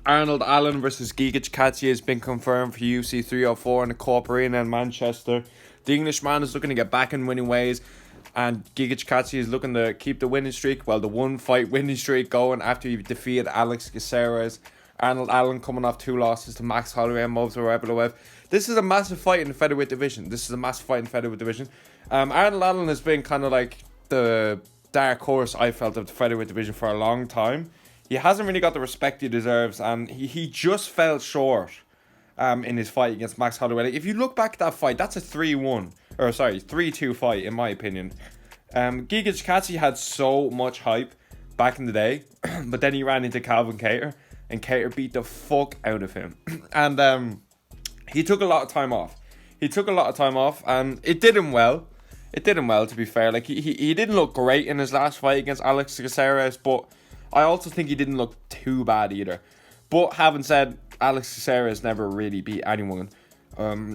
Arnold Allen versus Giga Chikadze has been confirmed for UFC 304 in the Corp Arena in Manchester. The Englishman is looking to get back in winning ways, and Giga Chikadze is looking to keep the winning streak, well, the one-fight winning streak going after he defeated Alex Caceres. Arnold Allen coming off 2 losses to Max Holloway and Movsar. This is a massive fight in the featherweight division. Arnold Allen has been kind of like the dark horse, I felt, of the featherweight division for a long time. He hasn't really got the respect he deserves, and he just fell short in his fight against Max Holloway. Like, if you look back at that fight, that's a 3-2 fight, in my opinion. Giga Chikadze had so much hype back in the day, but then he ran into Calvin Kattar, and Kattar beat the fuck out of him. And he took a lot of time off. And it did him well. To be fair. Like, he didn't look great in his last fight against Alex Caceres, but I also think he didn't look too bad either. But having said, Alex Caceres never really beat anyone.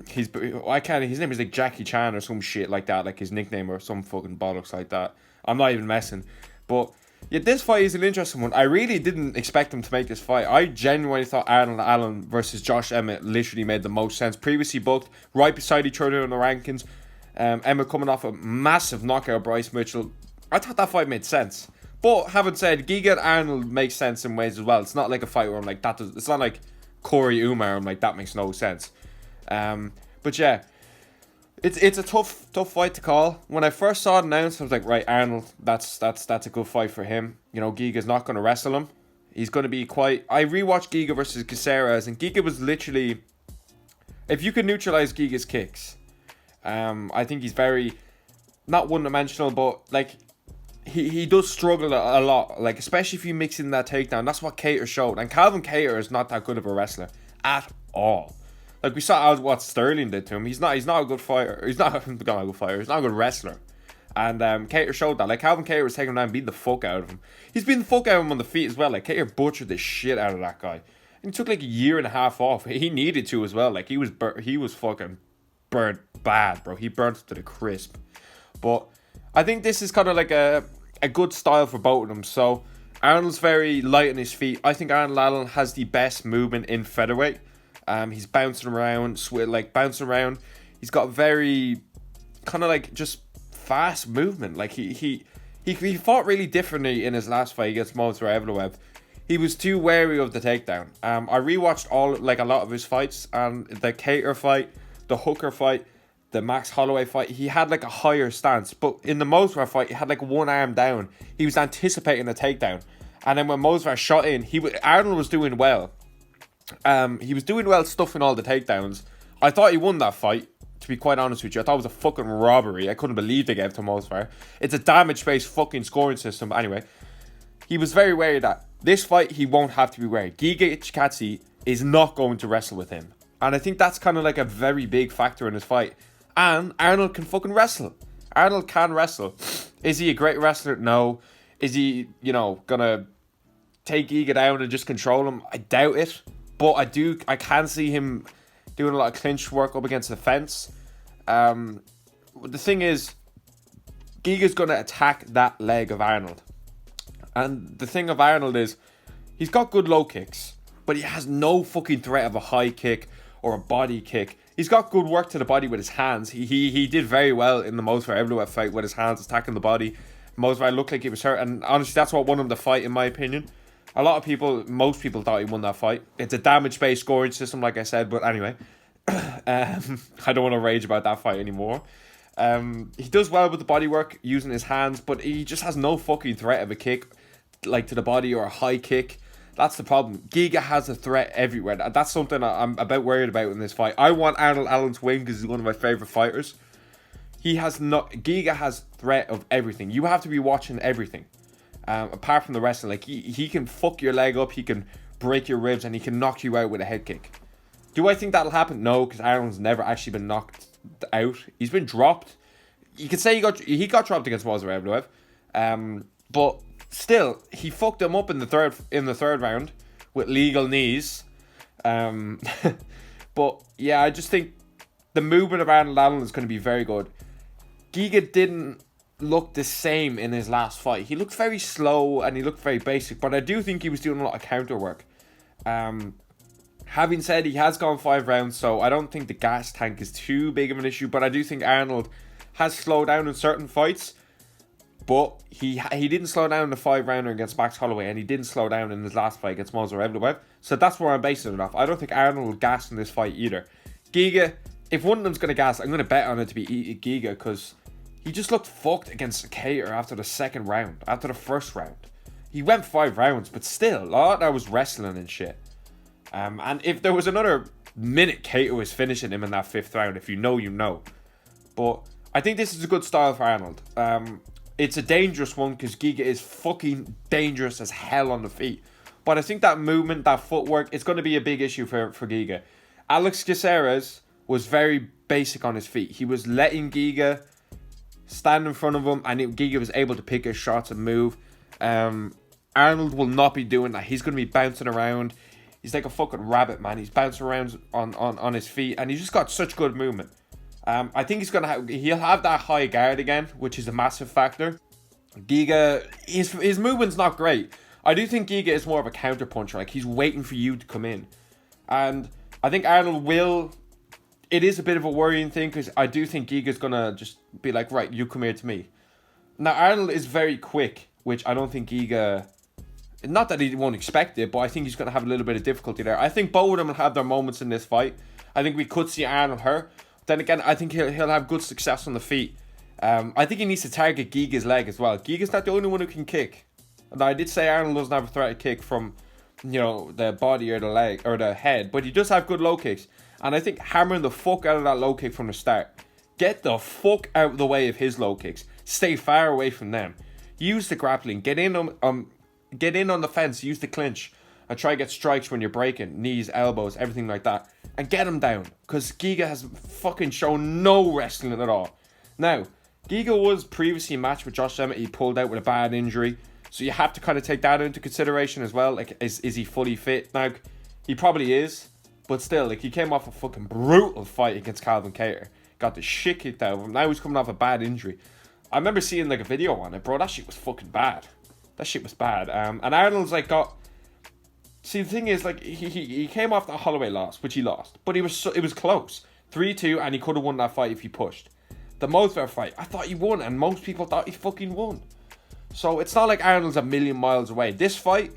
His name is like Jackie Chan or some shit like that, like his nickname or some fucking bollocks like that. I'm not even messing. But yeah, this fight is an interesting one. I really didn't expect him to make this fight. I genuinely thought Arnold Allen versus Josh Emmett literally made the most sense. Previously booked, right beside each other in the rankings. Emmett coming off a massive knockout Bryce Mitchell. I thought that fight made sense. But having said, Giga and Arnold makes sense in ways as well. It's not like a fight where I'm like, it's not like Corey Umar, I'm like, that makes no sense. But yeah, it's a tough fight to call. When I first saw it announced, I was like, right, Arnold, that's a good fight for him. You know, Giga's not going to wrestle him. He's going to be quite... I rewatched Giga versus Caceres, and Giga was literally... If you can neutralize Giga's kicks, I think he's very... Not one-dimensional, but, like... He does struggle a lot, like, especially if you mix in that takedown. That's what Kattar showed. And Calvin Kattar is not that good of a wrestler at all. Like, we saw what Sterling did to him. He's not a good fighter. He's not a good wrestler. And Kattar showed that. Like, Calvin Kattar was taking him down and beating the fuck out of him. He's beating the fuck out of him on the feet as well. Like, Kattar butchered the shit out of that guy. And he took like a year and a half off. He needed to as well. Like, he was fucking burnt bad, bro. He burnt to the crisp. But I think this is kind of like a good style for both of them. So Arnold's very light on his feet. I think Arnold Allen has the best movement in featherweight. He's bouncing around. He's got very kind of like just fast movement. Like he fought really differently in his last fight against Movsar. He was too wary of the takedown. I rewatched a lot of his fights, and the Kattar fight, the Hooker fight, the Max Holloway fight, he had like a higher stance. But in the Movsar fight, he had like one arm down. He was anticipating a takedown. And then when Movsar shot in, Arnold was doing well. He was doing well stuffing all the takedowns. I thought he won that fight, to be quite honest with you. I thought it was a fucking robbery. I couldn't believe they gave it to Movsar. It's a damage-based fucking scoring system. But anyway, he was very wary of that. This fight, he won't have to be wary. Giga Chikadze is not going to wrestle with him. And I think that's kind of like a very big factor in his fight. And Arnold can fucking wrestle. Arnold can wrestle. Is he a great wrestler? No. Is he, gonna take Giga down and just control him? I doubt it. But I can see him doing a lot of clinch work up against the fence. The thing is, Giga's gonna attack that leg of Arnold. And the thing of Arnold is, he's got good low kicks, but he has no fucking threat of a high kick or a body kick. He's got good work to the body with his hands. He did very well in the Movsar fight with his hands attacking the body. Movsar looked like he was hurt, and honestly, that's what won him the fight, in my opinion. Most people thought he won that fight. It's a damage-based scoring system, like I said, but anyway. I don't want to rage about that fight anymore. He does well with the body work, using his hands, but he just has no fucking threat of a kick, like to the body or a high kick. That's the problem. Giga has a threat everywhere. That's something I'm about worried about in this fight. I want Arnold Allen to win because he's one of my favourite fighters. Giga has threat of everything. You have to be watching everything. Apart from the wrestling. Like, he can fuck your leg up, he can break your ribs, and he can knock you out with a head kick. Do I think that'll happen? No, because Arnold's never actually been knocked out. He's been dropped. You could say he got dropped against Movsar. But still, he fucked him up in the third round with legal knees. But yeah, I just think the movement of Arnold Allen is going to be very good. Giga didn't look the same in his last fight. He looked very slow and he looked very basic, but I do think he was doing a lot of counter work. Having said, he has gone 5 rounds, so I don't think the gas tank is too big of an issue, but I do think Arnold has slowed down in certain fights, but he didn't slow down in the 5-rounder against Max Holloway, and he didn't slow down in his last fight against Movsar Evloev, so that's where I'm basing it off. I don't think Arnold will gas in this fight either. Giga, if one of them's going to gas, I'm going to bet on it to be Giga, because he just looked fucked against Cater after the second round, after the first round. He went 5 rounds, but still, a lot of that was wrestling and shit. And if there was another minute, Cater was finishing him in that 5th round. If you know, you know. But I think this is a good style for Arnold. It's a dangerous one because Giga is fucking dangerous as hell on the feet. But I think that movement, that footwork, it's going to be a big issue for Giga. Alex Caceres was very basic on his feet. He was letting Giga stand in front of him, and Giga was able to pick his shots and move. Arnold will not be doing that. He's going to be bouncing around. He's like a fucking rabbit, man. He's bouncing around on his feet, and he's just got such good movement. I think he'll have that high guard again, which is a massive factor. Giga, his movement's not great. I do think Giga is more of a counter puncher. Like, he's waiting for you to come in. And I think Arnold will. It is a bit of a worrying thing because I do think Giga's going to just be like, right, you come here to me. Now, Arnold is very quick, which I don't think Giga. Not that he won't expect it, but I think he's going to have a little bit of difficulty there. I think both of them will have their moments in this fight. I think we could see Arnold hurt. Then again, I think he'll have good success on the feet. I think he needs to target Giga's leg as well. Giga's not the only one who can kick. Now, I did say Arnold doesn't have a threat to kick from, the body or the leg or the head, but he does have good low kicks. And I think hammering the fuck out of that low kick from the start. Get the fuck out of the way of his low kicks. Stay far away from them. Use the grappling. Get in on the fence, use the clinch, and try to get strikes when you're breaking, knees, elbows, everything like that, and get him down, because Giga has fucking shown no wrestling at all. Now, Giga was previously matched with Josh Emmett. He pulled out with a bad injury, so you have to kind of take that into consideration as well. Like, is he fully fit? Now, he probably is, but still, like, he came off a fucking brutal fight against Calvin Kattar, got the shit kicked out of him. Now he's coming off a bad injury. I remember seeing like a video on it, bro. That shit was fucking bad. That shit was bad. And Arnold's like got. See, the thing is, like, he came off that Holloway loss, which he lost, but it was close, 3-2, and he could have won that fight if he pushed. The Movsar fight, I thought he won, and most people thought he fucking won. So it's not like Arnold's a million miles away. This fight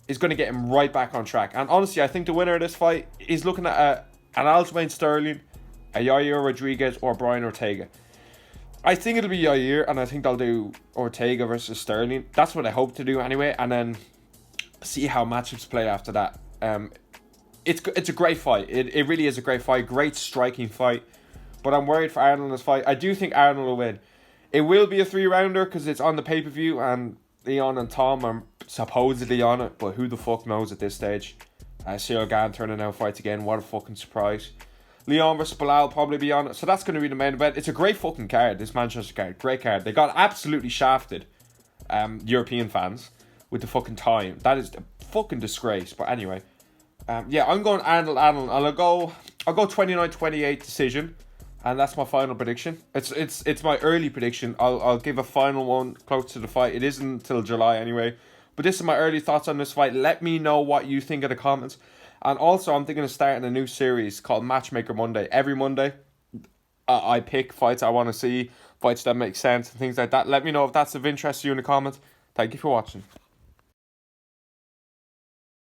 is going to get him right back on track. And honestly, I think the winner of this fight is looking at an Aljamain Sterling, a Yair Rodriguez, or Brian Ortega. I think it'll be Yair, and I think they'll do Ortega versus Sterling. That's what I hope to do anyway, and then see how matchups play after that. It's a great fight. It really is a great fight. Great striking fight. But I'm worried for Arnold in this fight. I do think Arnold will win. It will be a 3-rounder because it's on the pay-per-view, and Leon and Tom are supposedly on it, but who the fuck knows at this stage. Cyril Gane turning down fights again. What a fucking surprise. Leon versus Bilal will probably be on it. So that's going to be the main event. It's a great fucking card, this Manchester card. Great card. They got absolutely shafted, European fans, with the fucking time. That is a fucking disgrace. But anyway, yeah, I'm going Arnold. I'll go 29-28 decision, and that's my final prediction. It's my early prediction. I'll give a final one close to the fight. It isn't until July anyway. But this is my early thoughts on this fight. Let me know what you think in the comments. And also, I'm thinking of starting a new series called Matchmaker Monday. Every Monday, I pick fights I want to see, fights that make sense, and things like that. Let me know if that's of interest to you in the comments. Thank you for watching.